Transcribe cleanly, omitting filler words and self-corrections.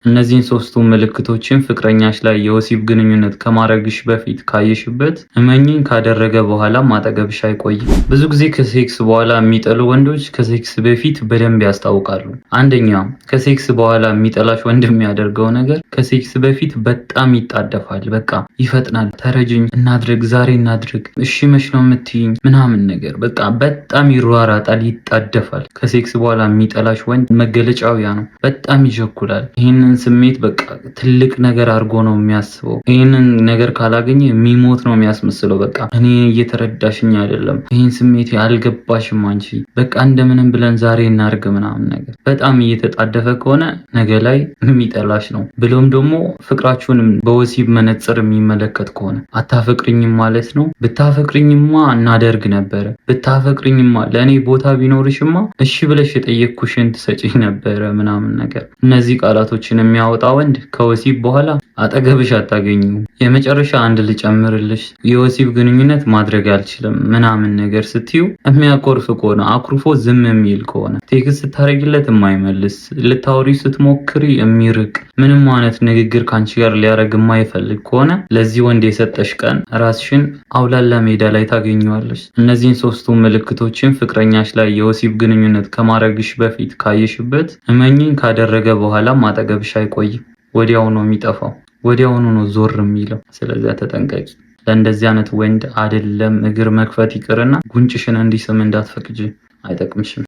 እነዚህን ሶስቱ ምልክቶችን ፍቅረኛሽ ላይ የወሲብ ግንኙነት ከማድረግሽ በፊት ካየሽበት እመኚኝ ካደረገ በኋላም አጠገብሽ አይቆይም። ብዙ ጊዜ ከሴክስ በኋላ የሚጠሉ ወንዶች ከሴክስ በፊት በደንብ ያስታውቃሉ። አንደኛ ከሴክስ በኋላ የሚጠላሽ ወንድ የሚያደርገው ነገር ከሴክስ በፊት በጣም ይጣደፋል። በቃ ይፈጥናል። ተረጅኝ፣ እናድርግ፣ ዛሬ እናድርግ፣ እሺ መች ነው የምትይኝ ምናምን ነገር በቃ በጣም ይሯራጣል፣ ይጣደፋል። ከሴክስ በኋላ የሚጠላሽ ወንድ መገለጫው ያ ነው። በጣም ይቸኩላል። ይህንን ስሜት በቃ ትልቅ ነገር አድርጎ ነው የሚያስበው። ይህንን ነገር ካላገኘ የሚሞት ነው የሚያስመስለው። በቃ እኔ እየተረዳሽኝ አይደለም፣ ይህን ስሜት አልገባሽም አንቺ፣ በቃ እንደምንም ብለን ዛሬ እናድርግ ምናምን ነገር። በጣም እየተጣደፈ ከሆነ ነገ ላይ የሚጠላሽ ነው። ብሎም ደግሞ ፍቅራችሁንም በወሲብ መነጽር የሚመለከት ከሆነ አታፈቅርኝም ማለት ነው። ብታፈቅርኝማ እናደርግ ነበረ፣ ብታፈቅርኝማ ለእኔ ቦታ ቢኖርሽማ እሺ ብለሽ የጠየቅኩሽን ትሰጪኝ ነበረ ምናምን ነገር። እነዚህ ቃላቶችን የሚያወጣ ወንድ ከወሲብ በኋላ አጠገብሽ አታገኙም። የመጨረሻ አንድ ልጨምርልሽ፣ የወሲብ ግንኙነት ማድረግ አልችልም ምናምን ነገር ስትዩ የሚያኮርፍ ከሆነ አኩርፎ ዝም የሚል ከሆነ ቴክስት ስታረጊለት የማይመልስ ልታወሪ ስትሞክሪ የሚርቅ ምንም አይነት ንግግር ካንቺ ጋር ሊያረግ የማይፈልግ ከሆነ ለዚህ ወንድ የሰጠሽ ቀን ራስሽን አውላላ ሜዳ ላይ ታገኘዋለሽ። እነዚህን ሶስቱ ምልክቶችን ፍቅረኛሽ ላይ የወሲብ ግንኙነት ከማድረግሽ በፊት ካየሽበት እመኚኝ ካደረገ በኋላም አጠገብሽ አይቆይም። ወዲያው ነው የሚጠፋው። ወዲያውኑ ነው ዞር የሚለው። ስለዚህ ተጠንቀቂ። ለእንደዚህ አይነት ወንድ አይደለም እግር መክፈት ይቅርና ጉንጭሽን እንዲስም እንዳትፈቅጂ፣ አይጠቅምሽም።